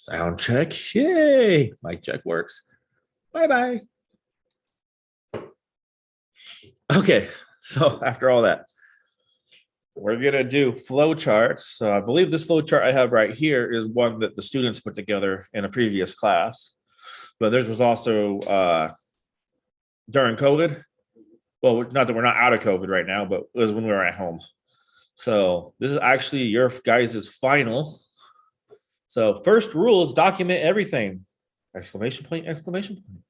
Sound check. Yay. Mic check works. Bye-bye. Okay. So after all that, we're going to do flow charts. So I believe this flow chart I have right here is one that the students put together in a previous class. But theirs was also during COVID. Well, not that we're not out of COVID right now, but it was when we were at home. So this is actually your guys' final. So first rule is document everything. Exclamation point, exclamation point.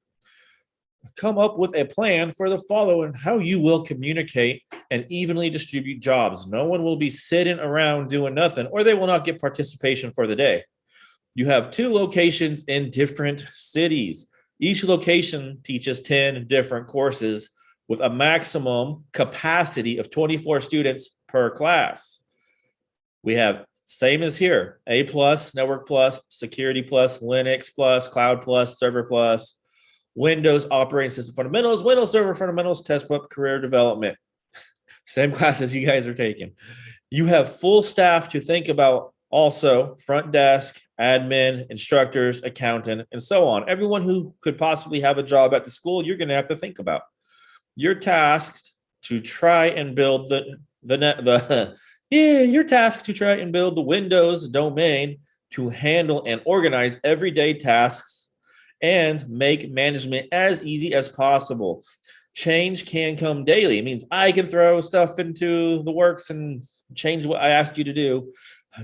Come up with a plan for the following: how you will communicate and evenly distribute jobs. No one will be sitting around doing nothing, or they will not get participation for the day. You have 2 locations in different cities. Each location teaches 10 different courses with a maximum capacity of 24 students per class. We have same as here: A plus, Network plus, Security plus, Linux plus, Cloud plus, Server plus, Windows Operating System Fundamentals, Windows Server Fundamentals, Test Prep, Career Development. Same classes you guys are taking. You have full staff to think about also: front desk, admin, instructors, accountant, and so on. Everyone who could possibly have a job at the school, you're going to have to think about. You're tasked to try and build you're tasked to try and build the Windows domain to handle and organize everyday tasks and make management as easy as possible. Change can come daily. It means I can throw stuff into the works and change what I asked you to do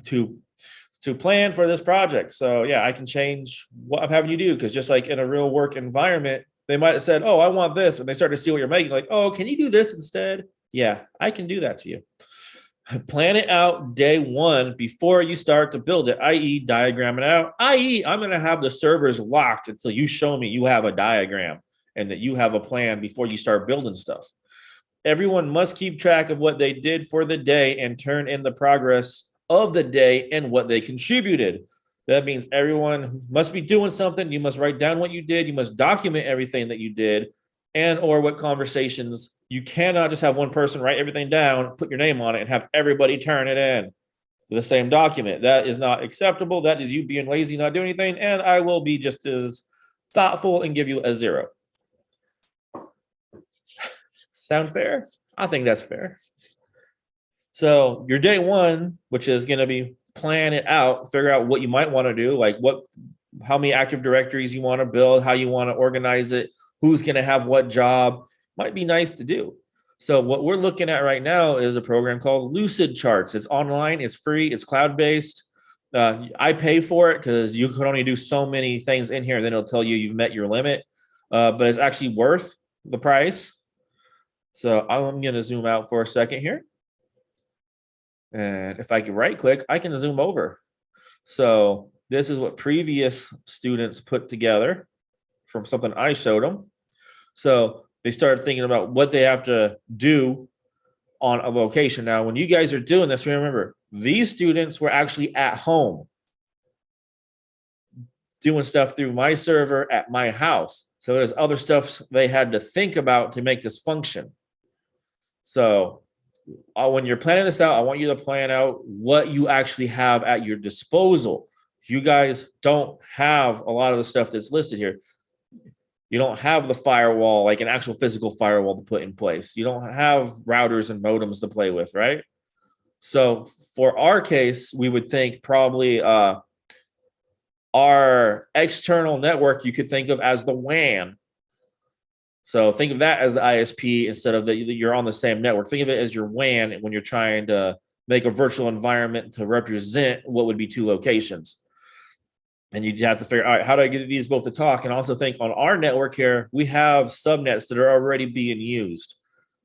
to plan for this project. So yeah, I can change what I'm having you do, because just like in a real work environment, they might have said, oh, I want this. And they start to see what you're making. Like, oh, can you do this instead? Yeah, I can do that to you. Plan it out day one before you start to build it, i.e. diagram it out, i.e. I'm going to have the servers locked until you show me you have a diagram and that you have a plan before you start building stuff. Everyone must keep track of what they did for the day and turn in the progress of the day and what they contributed. That means everyone must be doing something. You must write down what you did. You must document everything that you did and or what conversations. You cannot just have one person write everything down, put your name on it, and have everybody turn it in to the same document. That is not acceptable. That is you being lazy, not doing anything, and I will be just as thoughtful and give you a 0. Sound fair? I think that's fair. So your day one, which is going to be plan it out, figure out what you might want to do, like how many Active Directories you want to build, how you want to organize it, who's going to have what job. Might be nice to do. So what we're looking at right now is a program called Lucidcharts. It's online, it's free, it's cloud-based. I pay for it because you can only do so many things in here, and then it'll tell you you've met your limit. But it's actually worth the price. So I'm going to zoom out for a second here. And if I can right click, I can zoom over. So this is what previous students put together from something I showed them. So they started thinking about what they have to do on a location. Now, when you guys are doing this, remember, these students were actually at home doing stuff through my server at my house. So there's other stuff they had to think about to make this function. So when you're planning this out, I want you to plan out what you actually have at your disposal. You guys don't have a lot of the stuff that's listed here. You don't have the firewall, like an actual physical firewall to put in place. You don't have routers and modems to play with, right? So for our case, we would think probably our external network you could think of as the WAN. So think of that as the ISP instead of you're on the same network. Think of it as your WAN when you're trying to make a virtual environment to represent what would be 2 locations. And you'd have to figure out, all right, how do I get these both to talk? And also think on our network here, we have subnets that are already being used.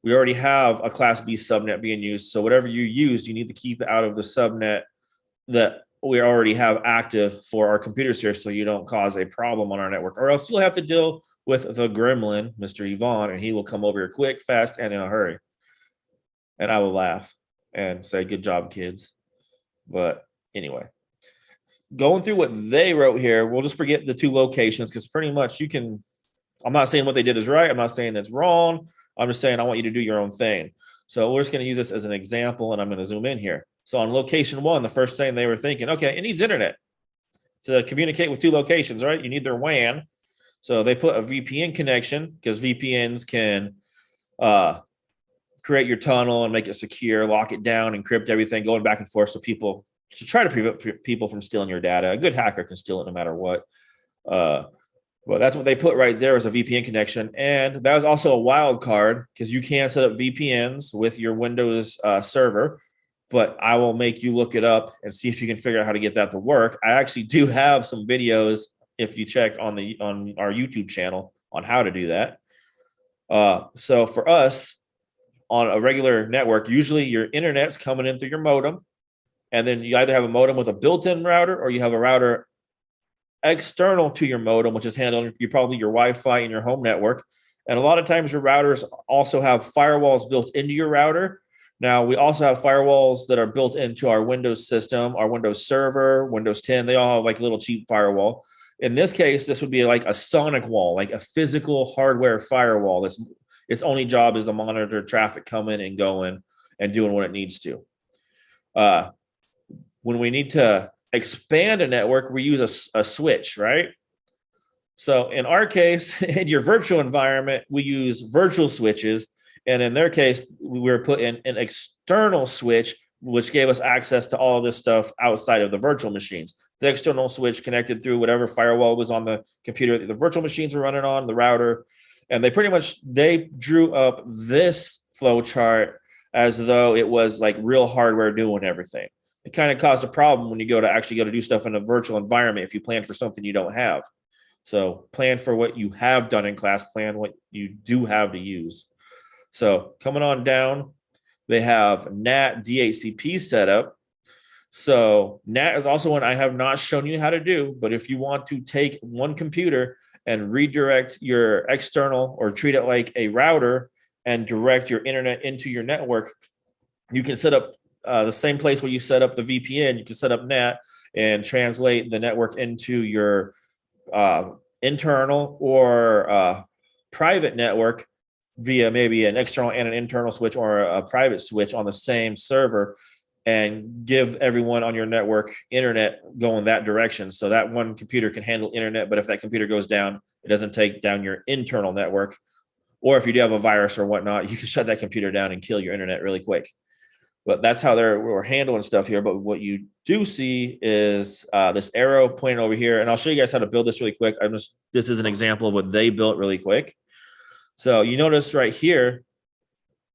We already have a Class B subnet being used. So whatever you use, you need to keep it out of the subnet that we already have active for our computers here, so you don't cause a problem on our network. Or else you'll have to deal with the gremlin, Mr. Yvonne, and he will come over here quick, fast, and in a hurry. And I will laugh and say, good job, kids. But anyway. Going through what they wrote here, we'll just forget the 2 locations because pretty much you can, I'm not saying what they did is right. I'm not saying that's wrong. I'm just saying I want you to do your own thing. So we're just going to use this as an example, and I'm going to zoom in here. So on location 1, the first thing they were thinking, okay, it needs internet. to communicate with two locations, right? You need their WAN. So they put a VPN connection because VPNs can create your tunnel and make it secure, lock it down, encrypt everything, going back and forth so people to try to prevent people from stealing your data. A good hacker can steal it no matter what. Well, that's what they put right there as a VPN connection. And that was also a wild card because you can set up VPNs with your Windows server, but I will make you look it up and see if you can figure out how to get that to work. I actually do have some videos if you check on our YouTube channel on how to do that. So for us on a regular network, usually your internet's coming in through your modem, and then you either have a modem with a built-in router or you have a router external to your modem, which is handling probably your Wi-Fi in your home network. And a lot of times your routers also have firewalls built into your router. Now, we also have firewalls that are built into our Windows system, our Windows Server, Windows 10. They all have like a little cheap firewall. In this case, this would be like a sonic wall, like a physical hardware firewall. Its only job is to monitor traffic coming and going and doing what it needs to. When we need to expand a network, we use a switch, right? So in our case, in your virtual environment, we use virtual switches. And in their case, we were put in an external switch, which gave us access to all of this stuff outside of the virtual machines. The external switch connected through whatever firewall was on the computer the virtual machines were running on, the router. And they drew up this flow chart as though it was like real hardware doing everything. It kind of caused a problem when you go to do stuff in a virtual environment if you plan for something you don't have. So plan for what you have done in class, plan what you do have to use. So coming on down, they have Nat Dhcp Setup. So Nat is also one I have not shown you how to do, but if you want to take one computer and redirect your external or treat it like a router and direct your internet into your network, you can set up the same place where you set up the VPN. You can set up NAT and translate the network into your internal or private network via maybe an external and an internal switch or a private switch on the same server, and give everyone on your network internet going that direction. So that one computer can handle internet, but if that computer goes down, it doesn't take down your internal network. Or if you do have a virus or whatnot, you can shut that computer down and kill your internet really quick. But that's how we're handling stuff here. But what you do see is this arrow pointing over here. And I'll show you guys how to build this really quick. This is an example of what they built really quick. So you notice right here,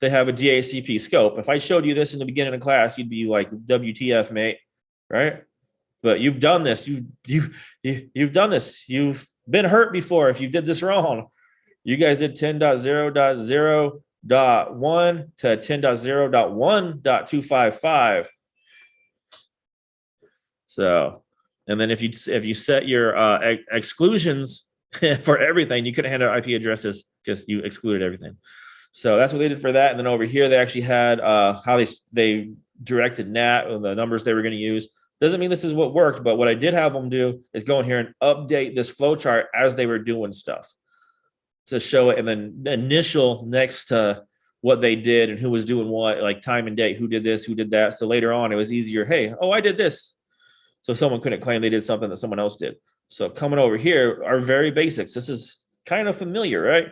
they have a DHCP scope. If I showed you this in the beginning of class, you'd be like, WTF, mate, right? But you've done this. You've done this. You've been hurt before if you did this wrong. You guys did 10.0.0.1 to 10.0.1.255. So, and then if you set your exclusions for everything, you couldn't handle IP addresses because you excluded everything. So that's what they did for that. And then over here, they actually had how they directed NAT and the numbers they were going to use. Doesn't mean this is what worked, but what I did have them do is go in here and update this flow chart as they were doing stuff to show it. And then the initial next to what they did and who was doing what, like time and date, who did this, who did that. So later on, it was easier. Hey, I did this. So someone couldn't claim they did something that someone else did. So coming over here are very basics. This is kind of familiar, right?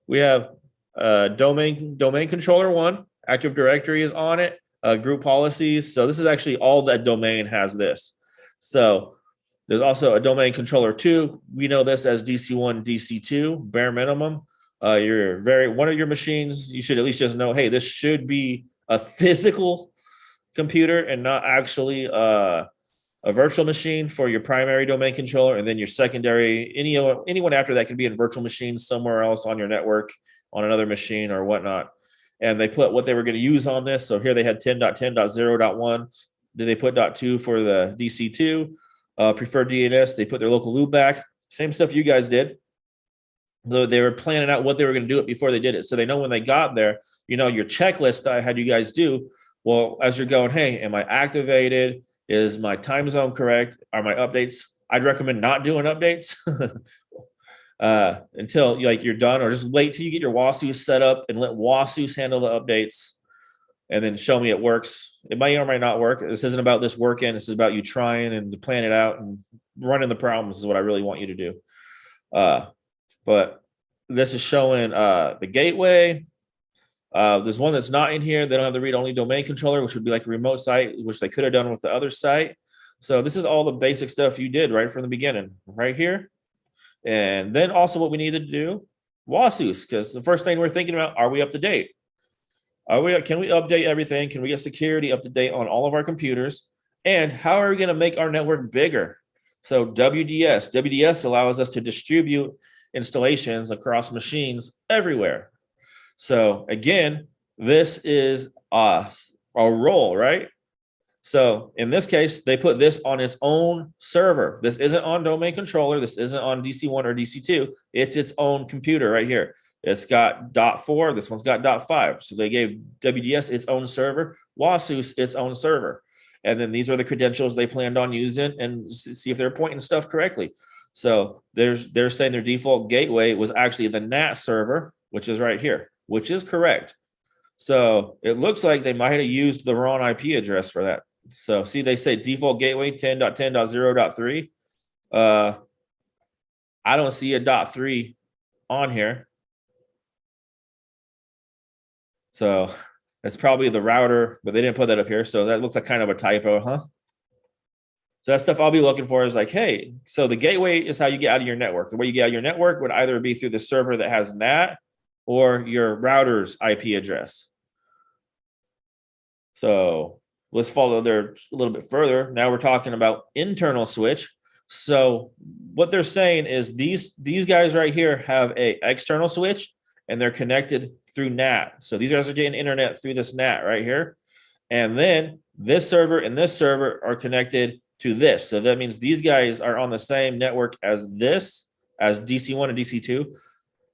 We have domain controller 1, Active Directory is on it, group policies. So this is actually all that domain has this. So there's also a domain controller 2. We know this as DC1, DC2, bare minimum. One of your machines, you should at least just know, hey, this should be a physical computer and not actually a virtual machine for your primary domain controller. And then your secondary, anyone after that can be in virtual machines somewhere else on your network, on another machine or whatnot. And they put what they were going to use on this. So here they had 10.10.0.1. Then they put .2 for the DC2. Preferred DNS, they put their local loop back. Same stuff you guys did. Though they were planning out what they were going to do it before they did it. So they know when they got there, your checklist I had you guys do. Well, as you're going, hey, am I activated? Is my time zone correct? Are my updates? I'd recommend not doing updates until you're done, or just wait till you get your WASUs set up and let WASUs handle the updates. and then show me it works. It might or might not work. This isn't about this working. This is about you trying and to plan it out and running the problems is what I really want you to do. But this is showing the gateway. There's one that's not in here. They don't have the read-only domain controller, which would be like a remote site, which they could have done with the other site. So this is all the basic stuff you did right from the beginning, right here. And then also what we needed to do, WASUs, because the first thing we're thinking about, are we up to date? Can we update everything? Can we get security up to date on all of our computers? And how are we going to make our network bigger? So WDS allows us to distribute installations across machines everywhere. So again, this is a role, right? So in this case, they put this on its own server. This isn't on domain controller. This isn't on DC1 or DC2. It's its own computer right here. It's got .4. This one's got .5. So they gave WDS its own server, WASUS its own server. And then these are the credentials they planned on using and see if they're pointing stuff correctly. So they're saying their default gateway was actually the NAT server, which is right here, which is correct. So it looks like they might have used the wrong IP address for that. So see, they say default gateway 10.10.0.3. I don't see a .3 on here. So that's probably the router, but they didn't put that up here. So that looks like kind of a typo, huh? So that stuff I'll be looking for is like, hey, so the gateway is how you get out of your network. The way you get out of your network would either be through the server that has NAT or your router's IP address. So let's follow there a little bit further. Now we're talking about internal switch. So what they're saying is these guys right here have a external switch and they're connected through NAT. So these guys are getting internet through this NAT right here. And then this server and this server are connected to this. So that means these guys are on the same network as this, as DC1 and DC2.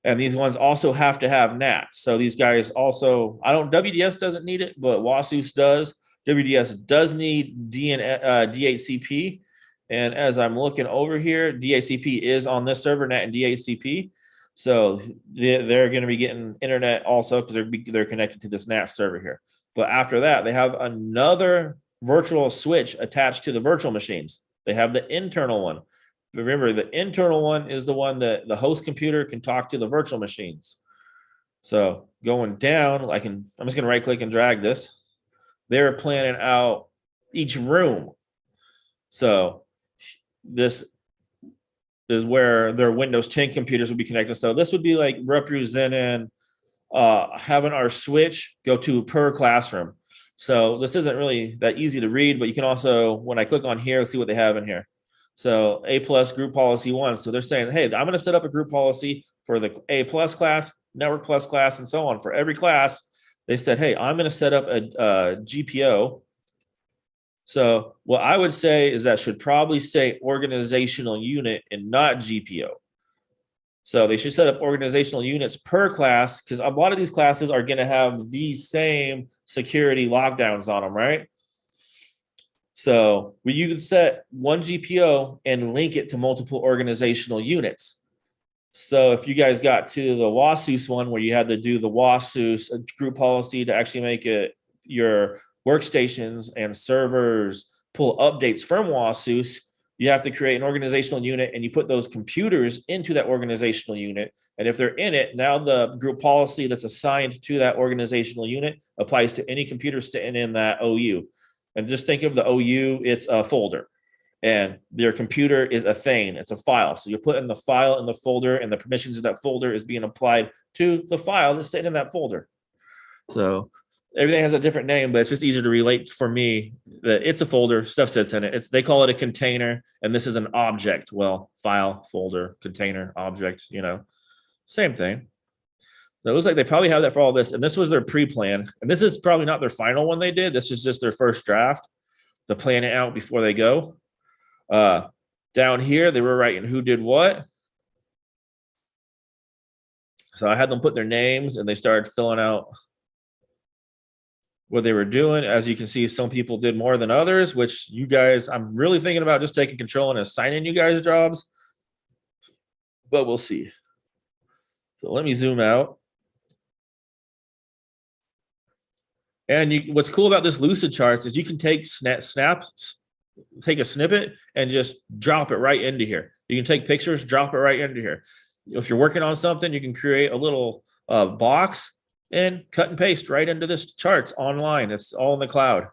And these ones also have to have NAT. So these guys also, WDS doesn't need it, but WASUS does. WDS does need DHCP. And as I'm looking over here, DHCP is on this server, NAT and DHCP. So they're going to be getting internet also because they're connected to this NAT server here. But after that, they have another virtual switch attached to the virtual machines. They have the internal one. Remember, the internal one is the one that the host computer can talk to the virtual machines. So going down, I'm just going to right click and drag this. They're planning out each room. So this is where their Windows 10 computers would be connected. So this would be like representing having our switch go to per classroom. So this isn't really that easy to read, but you can also, when I click on here, see what they have in here. So A+ group policy 1. So they're saying, hey, I'm going to set up a group policy for the A+ class, network plus class, and so on. For every class, they said, hey, I'm going to set up a GPO. So what I would say is that should probably say organizational unit and not GPO. So they should set up organizational units per class because a lot of these classes are going to have the same security lockdowns on them, right? So you can set one GPO and link it to multiple organizational units. So if you guys got to the WASUS one where you had to do the WASUS group policy to actually make it your workstations and servers pull updates from WASUS, you have to create an organizational unit and you put those computers into that organizational unit. And if they're in it, now the group policy that's assigned to that organizational unit applies to any computer sitting in that OU. And just think of the OU, it's a folder. And your computer is a thing, it's a file. So you're putting the file in the folder and the permissions of that folder is being applied to the file that's sitting in that folder. So everything has a different name, but it's just easier to relate for me that it's a folder, stuff sits in it. They call it a container, and this is an object. Well, file, folder, container, object, same thing. So it looks like they probably have that for all this. And this was their pre-plan. And this is probably not their final one they did. This is just their first draft to plan it out before they go. Down here, they were writing who did what. So I had them put their names and they started filling out what they were doing. As you can see, some people did more than others, which you guys, I'm really thinking about just taking control and assigning you guys jobs, but we'll see. So let me zoom out. And what's cool about this Lucidcharts is you can take take a snippet and just drop it right into here. You can take pictures, drop it right into here. If you're working on something, you can create a little box and cut and paste right into this charts online. It's all in the cloud.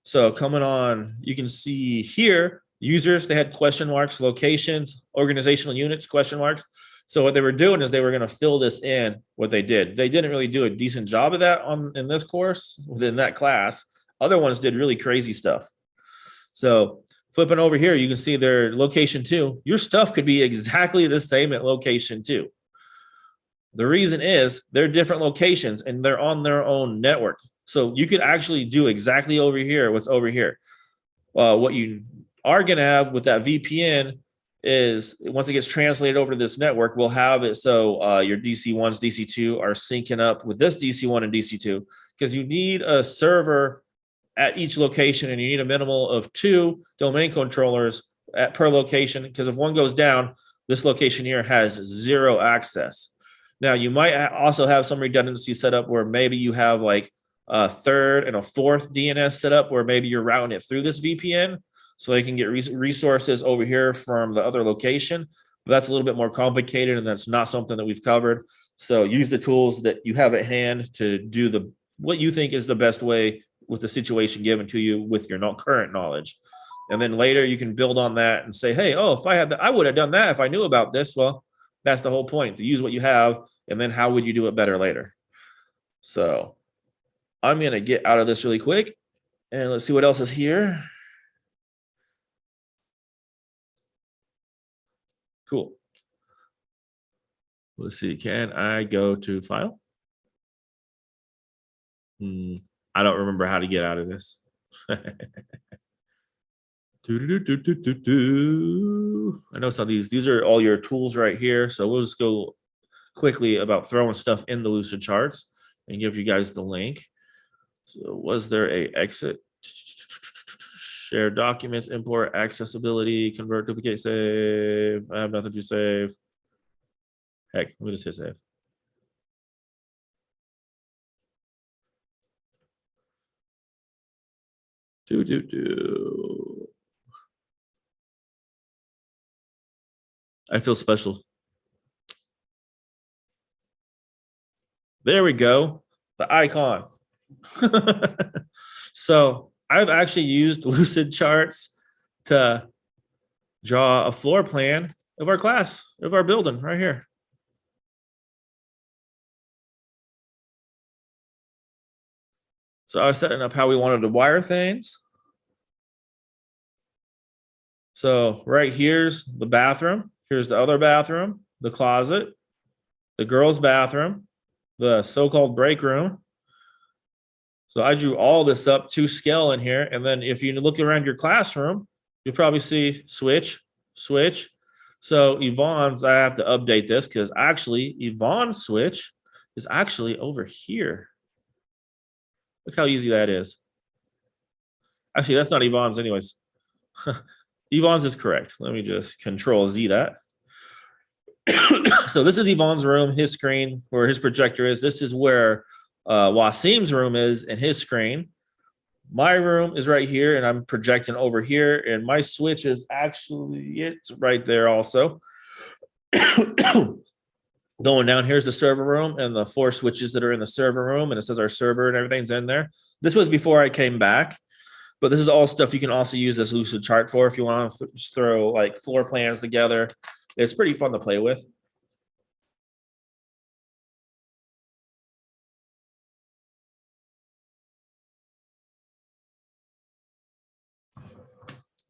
So coming on, you can see here, users, they had question marks, locations, organizational units, question marks. So what they were doing is they were going to fill this in what they did. They didn't really do a decent job of that in this course, within that class. Other ones did really crazy stuff. So flipping over here, you can see their location 2. Your stuff could be exactly the same at location 2. The reason is they're different locations and they're on their own network. So you could actually do exactly over here what's over here. What you are going to have with that VPN is once it gets translated over to this network, we'll have it so your DC1s, DC2 are syncing up with this DC1 and DC2, because you need a server at each location and you need a minimal of 2 domain controllers per location, because if one goes down, this location here has 0 access. Now, you might also have some redundancy set up where maybe you have like a 3rd and a 4th DNS set up where maybe you're routing it through this VPN so they can get resources over here from the other location. But that's a little bit more complicated, and that's not something that we've covered. So use the tools that you have at hand to do what you think is the best way with the situation given to you with your current knowledge. And then later you can build on that and say, hey, if I had that, I would have done that if I knew about this. Well, that's the whole point, to use what you have, and then how would you do it better later? So I'm going to get out of this really quick, and let's see what else is here. Cool. Let's see. Can I go to file? I don't remember how to get out of this. I know some of these are all your tools right here. So we'll just go quickly about throwing stuff in the Lucidcharts and give you guys the link. So was there a exit? Share documents, import, accessibility, convert, duplicate, save. I have nothing to save. Heck, let me just hit save. I feel special. There we go. The icon. So I've actually used Lucidcharts to draw a floor plan of our class, of our building right here. So I was setting up how we wanted to wire things. So right here's the bathroom. Here's the other bathroom, the closet, the girls' bathroom, the so-called break room. So I drew all this up to scale in here. And then if you look around your classroom, you'll probably see switch. So Yvonne's, I have to update this because actually Yvonne's switch is actually over here. Look how easy that is. Actually, that's not Yvonne's anyways. Yvonne's is correct. Let me just Control Z that. So this is Yvonne's room, his screen, where his projector is. This is where Wasim's room is and his screen. My room is right here, and I'm projecting over here, and my switch is actually, it's right there also. Going down, here's the server room and the 4 switches that are in the server room, and it says our server and everything's in there. This was before I came back, but this is all stuff you can also use this Lucidchart for if you want to throw like floor plans together. It's pretty fun to play with.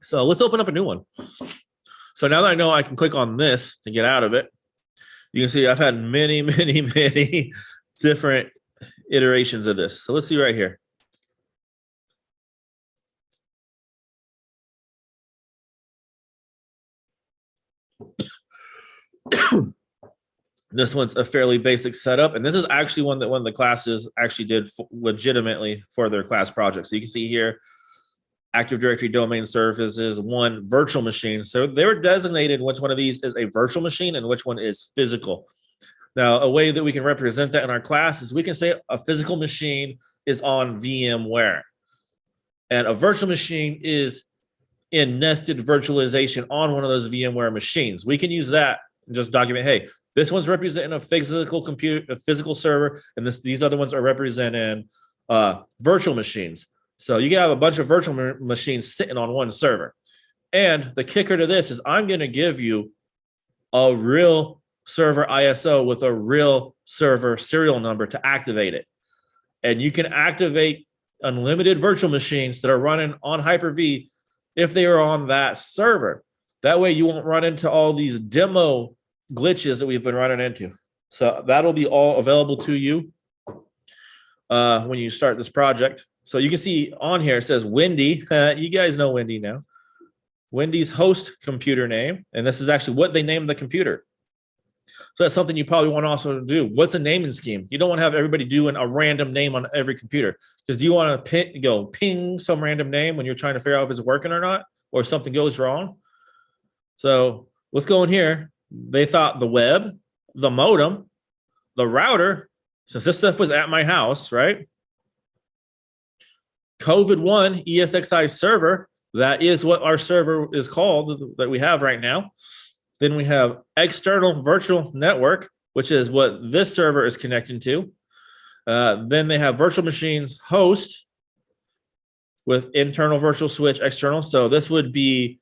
So let's open up a new one. So now that I know I can click on this to get out of it, you can see I've had many different iterations of this. So let's see right here. This one's a fairly basic setup, and this is actually one that one of the classes actually did legitimately for their class project. So you can see here, Active Directory domain services, 1 virtual machine. So they were designated which one of these is a virtual machine and which one is physical. Now, a way that we can represent that in our class is we can say a physical machine is on VMware, and a virtual machine is in nested virtualization on one of those VMware machines. We can use that and just document, hey, this one's representing a physical computer, a physical server, and these other ones are representing virtual machines. So you can have a bunch of virtual machines sitting on one server. And the kicker to this is I'm going to give you a real server ISO with a real server serial number to activate it. And you can activate unlimited virtual machines that are running on Hyper-V if they are on that server. That way you won't run into all these demo glitches that we've been running into. So that'll be all available to you when you start this project. So you can see on here, it says Wendy. You guys know Wendy now. Wendy's host computer name. And this is actually what they named the computer. So that's something you probably want to also do. What's a naming scheme? You don't want to have everybody doing a random name on every computer. Because do you want to ping some random name when you're trying to figure out if it's working or not, or if something goes wrong? So let's go in here. They thought the web, the modem, the router, since this stuff was at my house, right? COVID-1 ESXI server, that is what our server is called that we have right now. Then we have external virtual network, which is what this server is connecting to. Then they have virtual machines host with internal virtual switch external. So this would be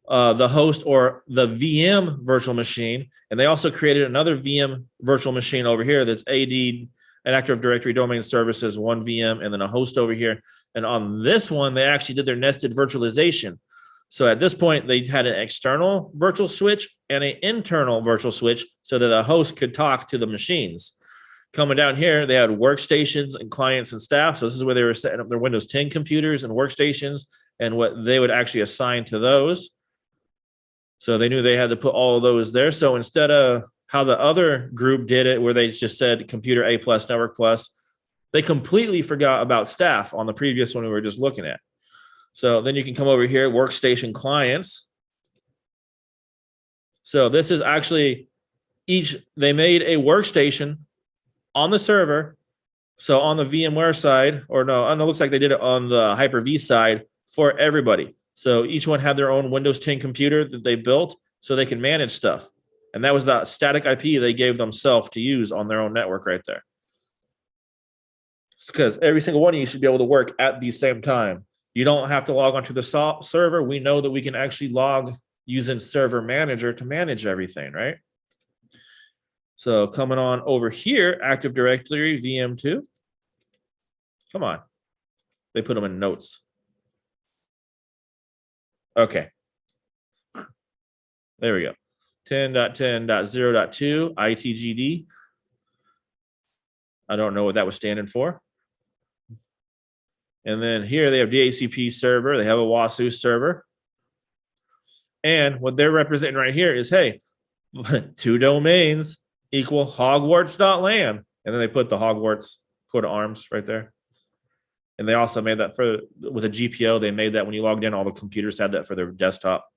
the host or the VM virtual machine. And they also created another VM virtual machine over here that's AD, an Active Directory Domain Services, one VM, and then a host over here. And on this one, they actually did their nested virtualization. So at this point, they had an external virtual switch and an internal virtual switch so that the host could talk to the machines. Coming down here, they had workstations and clients and staff. So this is where they were setting up their Windows 10 computers and workstations and what they would actually assign to those. So they knew they had to put all of those there. So instead of how the other group did it, where they just said computer A plus, network plus, they completely forgot about staff on the previous one we were just looking at. So then you can come over here, Workstation Clients. So this is actually they made a workstation on the server. So on the VMware side, or no, it looks like they did it on the Hyper-V side for everybody. So each one had their own Windows 10 computer that they built so they can manage stuff. And that was the static IP they gave themselves to use on their own network right there. Because every single one of you should be able to work at the same time. You don't have to log onto the server. We know that we can actually log using Server Manager to manage everything, right? So coming on over here, Active Directory VM2. Come on. They put them in notes. Okay. There we go. 10.10.0.2 ITGD. I don't know what that was standing for. And then here they have DHCP server. They have a WASU server. And what they're representing right here is, hey, 2 domains equal Hogwarts.LAN. And then they put the Hogwarts coat of arms right there. And they also made that with a GPO. They made that when you logged in, all the computers had that for their desktop.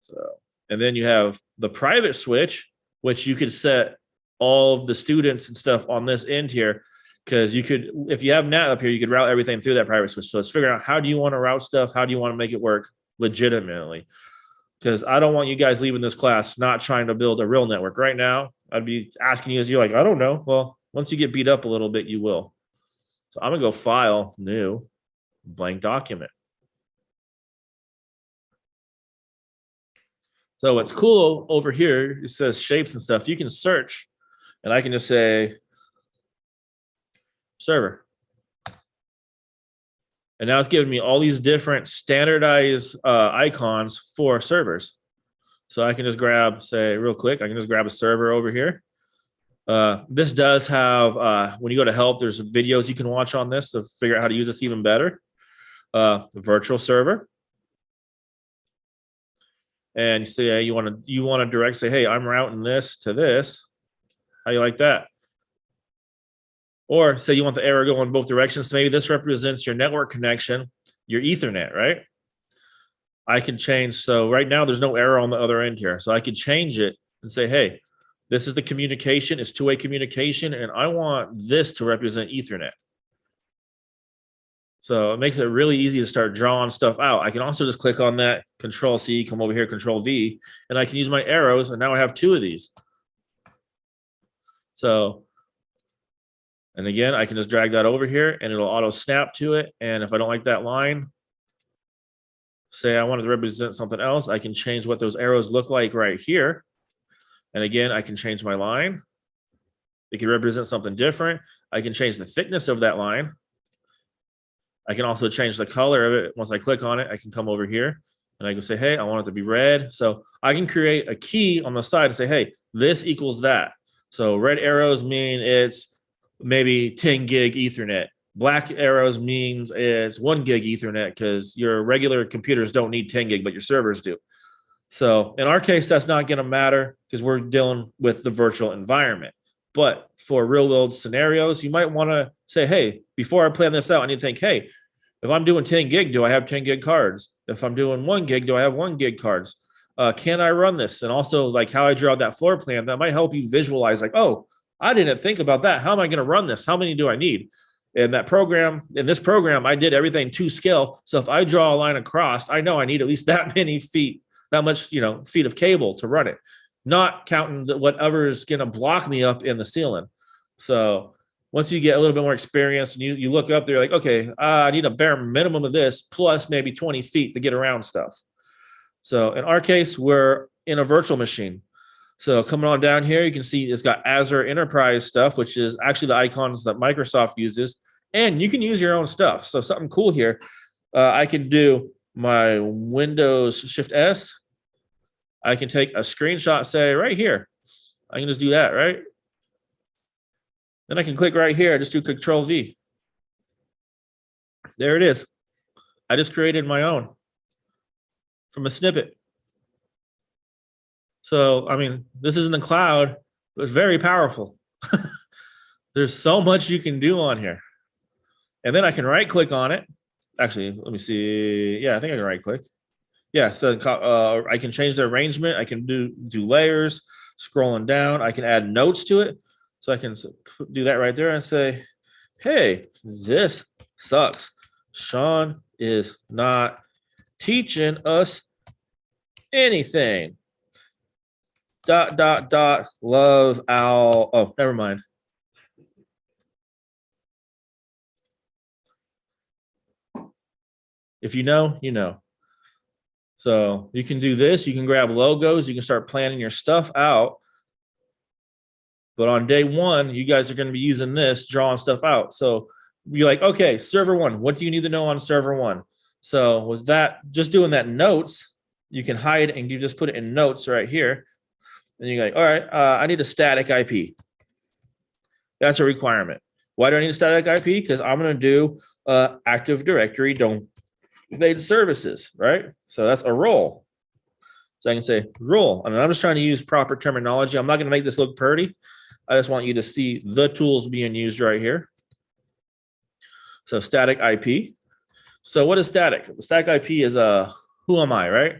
So, and then you have the private switch, which you could set all of the students and stuff on this end here. Because you could, if you have Nat up here, you could route everything through that private switch. So let's figure out, how do you want to route stuff? How do you want to make it work legitimately? Because I don't want you guys leaving this class not trying to build a real network. Right now, I'd be asking you, as you're like, I don't know. Well, once you get beat up a little bit, you will. So I'm going to go File, New, Blank Document. So what's cool over here, it says shapes and stuff. You can search, and I can just say, server. And now it's giving me all these different standardized icons for servers. So I can just grab, say real quick, I can just grab a server over here. This does have, when you go to help, there's videos you can watch on this to figure out how to use this even better. The virtual server. And you say, you want to direct, say, hey, I'm routing this to this. How you like that? Or say you want the arrow go in both directions. So maybe this represents your network connection, your Ethernet, right? I can change. So right now there's no arrow on the other end here. So I could change it and say, hey, this is the communication, it's two-way communication, and I want this to represent Ethernet. So it makes it really easy to start drawing stuff out. I can also just click on that, Control C, come over here, Control V, and I can use my arrows, and now I have two of these. So, and again, I can just drag that over here, and it'll auto snap to it. And if I don't like that line, say I wanted to represent something else, I can change what those arrows look like right here. And again, I can change my line. It can represent something different. I can change the thickness of that line. I can also change the color of it. Once I click on it, I can come over here and I can say, hey, I want it to be red. So I can create a key on the side and say, hey, this equals that. So red arrows mean it's maybe 10 gig Ethernet. Black arrows means it's 1 gig Ethernet because your regular computers don't need 10 gig, but your servers do. So in our case, that's not going to matter because we're dealing with the virtual environment. But for real world scenarios, you might want to say, hey, before I plan this out, I need to think, hey, if I'm doing 10 gig, do I have 10 gig cards? If I'm doing 1 gig, do I have 1 gig cards? Can I run this? And also like how I draw that floor plan, that might help you visualize like, oh, I didn't think about that. How am I going to run this? How many do I need? In that program, in this program, I did everything to scale. So if I draw a line across, I know I need at least that many feet, that much, feet of cable to run it. Not counting whatever is going to block me up in the ceiling. So once you get a little bit more experience and you look up there, like, okay, I need a bare minimum of this plus maybe 20 feet to get around stuff. So in our case, we're in a virtual machine. So coming on down here, you can see it's got Azure Enterprise stuff, which is actually the icons that Microsoft uses. And you can use your own stuff. So something cool here, I can do my Windows Shift S. I can take a screenshot, say right here. I can just do that, right? Then I can click right here, just do Control V. There it is. I just created my own from a snippet. So, I mean, this is in the cloud, but it's very powerful. There's so much you can do on here. And then I can right click on it. Actually, let me see. Yeah, I think I can right click. Yeah, so I can change the arrangement. I can do layers, scrolling down. I can add notes to it. So I can do that right there and say, hey, this sucks. Sean is not teaching us anything. ... Love Al. Oh, never mind. If you know, you know. So you can do this. You can grab logos. You can start planning your stuff out. But on day one, you guys are going to be using this, drawing stuff out. So you're like, okay, server one, what do you need to know on server one? So with that, just doing that notes, you can hide and you just put it in notes right here. And you're like, all right, I need a static IP. That's a requirement. Why do I need a static IP? Because I'm going to do Active Directory domain services, right? So that's a role. So I can say role. And I'm just trying to use proper terminology. I'm not going to make this look pretty. I just want you to see the tools being used right here. So static IP. So what is static? The static IP is who am I, right?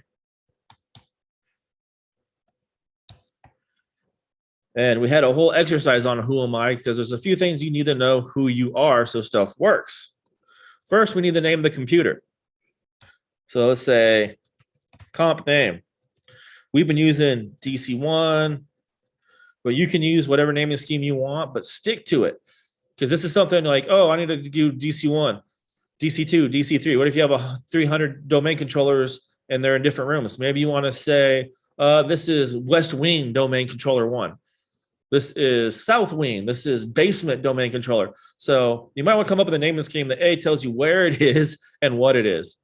And we had a whole exercise on who am I because there's a few things you need to know who you are so stuff works. First, we need the name of the computer. So let's say comp name. We've been using DC1, but you can use whatever naming scheme you want, but stick to it. Because this is something like, oh, I need to do DC1, DC2, DC3. What if you have 300 domain controllers and they're in different rooms? Maybe you want to say, this is West Wing domain controller 1. This is South Wing. This is basement domain controller. So you might want to come up with a naming scheme that tells you where it is and what it is.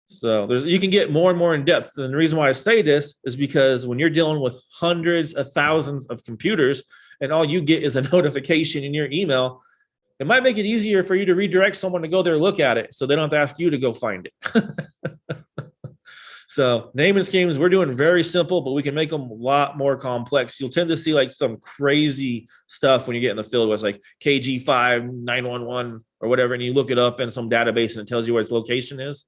So you can get more and more in depth. And the reason why I say this is because when you're dealing with hundreds of thousands of computers and all you get is a notification in your email, it might make it easier for you to redirect someone to go there and look at it so they don't have to ask you to go find it. So naming schemes, we're doing very simple, but we can make them a lot more complex. You'll tend to see like some crazy stuff when you get in the field where it's like KG5, 911 or whatever, and you look it up in some database and it tells you where its location is.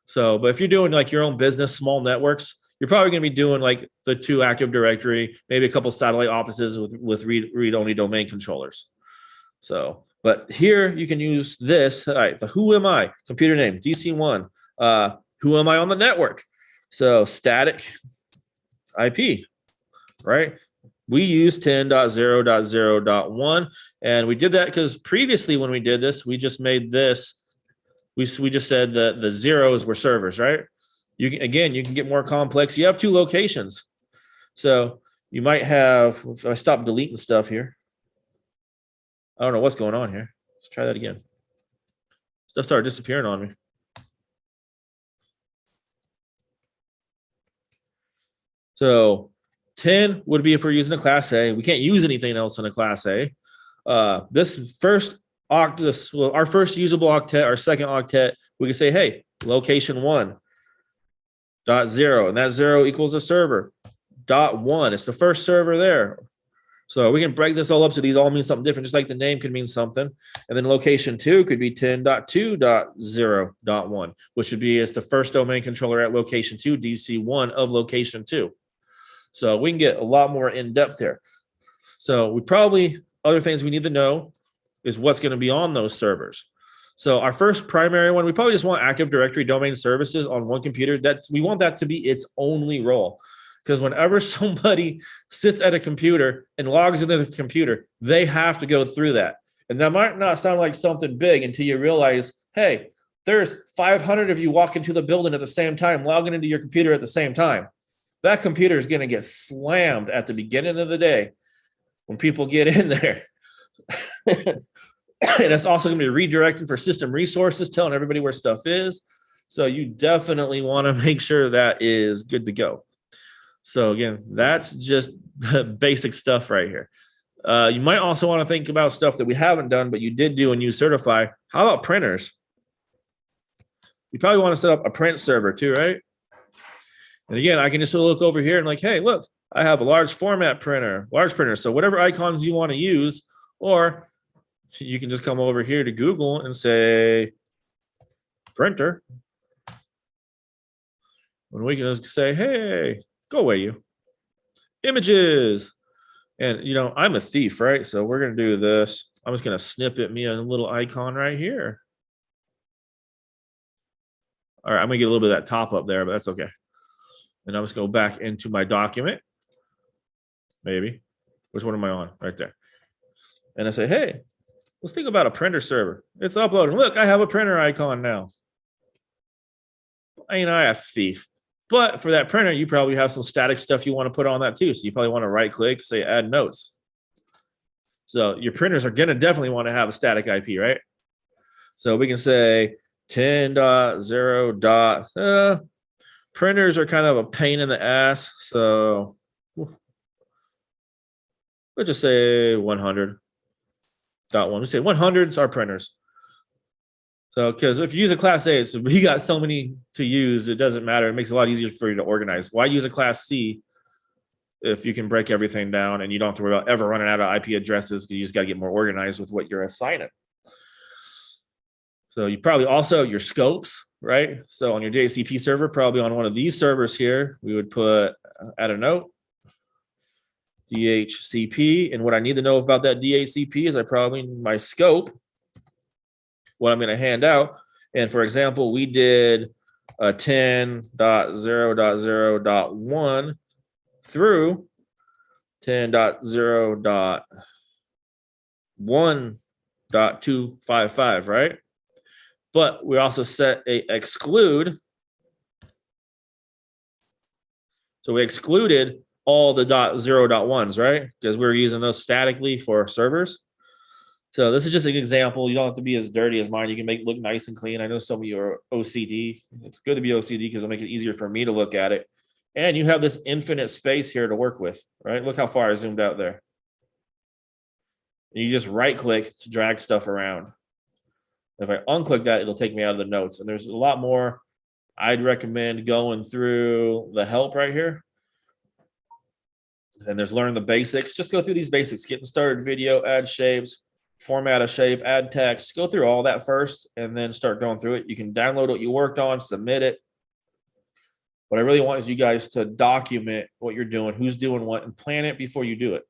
So, but if you're doing like your own business, small networks, you're probably going to be doing like the 2 Active Directory, maybe a couple satellite offices with read-only domain controllers. So, but here you can use this. All right, the who am I? Computer name, DC1. Who am I on the network? So static IP, right? We use 10.0.0.1, and we did that because previously when we did this, we just made this. We just said that the zeros were servers, right? You can get more complex. You have 2 locations, so you might have. If I stop deleting stuff here, I don't know what's going on here. Let's try that again. Stuff started disappearing on me. So 10 would be if we're using a class A. We can't use anything else in a class A. This first octet, well, our first usable octet, our second octet, we can say, hey, location 1.0, and that 0 equals a server. .1, it's the first server there. So we can break this all up so these all mean something different, just like the name could mean something. And then location 2 could be 10.2.0.1, which would be as the first domain controller at location 2, DC1 of location 2. So we can get a lot more in depth here. So we probably, other things we need to know is what's going to be on those servers. So our first primary one, we probably just want Active Directory domain services on one computer. We want that to be its only role. Because whenever somebody sits at a computer and logs into the computer, they have to go through that. And that might not sound like something big until you realize, hey, there's 500 of you walking to the building at the same time, logging into your computer at the same time. That computer is going to get slammed at the beginning of the day when people get in there. And it's also going to be redirecting for system resources, telling everybody where stuff is. So you definitely want to make sure that is good to go. So again, that's just basic stuff right here. You might also want to think about stuff that we haven't done, but you did do and you certify. How about printers? You probably want to set up a print server too, right? And again, I can just look over here and like, hey, look, I have a large format printer, large printer. So whatever icons you want to use, or you can just come over here to Google and say printer. And we can just say, hey, go away, you. Images. And, you know, I'm a thief, right? So we're going to do this. I'm just going to snippet me a little icon right here. All right, I'm going to get a little bit of that top up there, but that's okay. And I'm just go back into my document. Maybe. Which one am I on? Right there. And I say, hey, let's think about a printer server. It's uploading. Look, I have a printer icon now. Ain't I a thief? But for that printer, you probably have some static stuff you want to put on that too. So you probably want to right click, say add notes. So your printers are going to definitely want to have a static IP, right? So we can say 10.0. Printers are kind of a pain in the ass. So let's just say 100.1. We say 100s are printers. So, because if you use a class A, so you got so many to use, it doesn't matter. It makes it a lot easier for you to organize. Why use a class C if you can break everything down and you don't have to worry about ever running out of IP addresses because you just got to get more organized with what you're assigning. So you probably also your scopes, right? So on your DHCP server, probably on one of these servers here, we would put add a note, DHCP. And what I need to know about that DHCP is I probably need my scope, what I'm going to hand out. And for example, we did a 10.0.0.1 through 10.0.1.255, right? But we also set a exclude. So we excluded all the .0.1s, right? Because we're using those statically for servers. So this is just an example. You don't have to be as dirty as mine. You can make it look nice and clean. I know some of you are OCD. It's good to be OCD because it'll make it easier for me to look at it. And you have this infinite space here to work with, right? Look how far I zoomed out there. And you just right click to drag stuff around. If I unclick that, it'll take me out of the notes. And there's a lot more. I'd recommend going through the help right here. And there's learn the basics. Just go through these basics. Getting started video, add shapes, format a shape, add text. Go through all that first and then start going through it. You can download what you worked on, submit it. What I really want is you guys to document what you're doing, who's doing what, and plan it before you do it.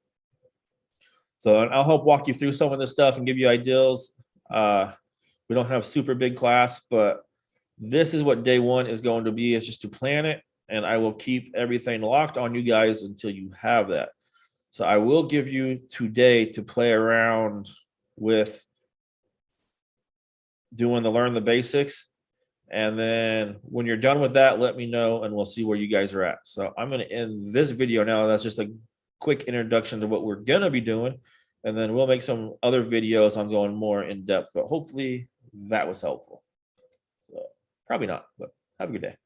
So I'll help walk you through some of this stuff and give you ideas. We don't have super big class, but this is what day one is going to be. It's just to plan it, and I will keep everything locked on you guys until you have that. So I will give you today to play around with doing the learn the basics. And then when you're done with that, let me know and we'll see where you guys are at. So I'm going to end this video now. That's just a quick introduction to what we're going to be doing. And then we'll make some other videos on going more in depth, but hopefully that was helpful. So, probably not, but have a good day.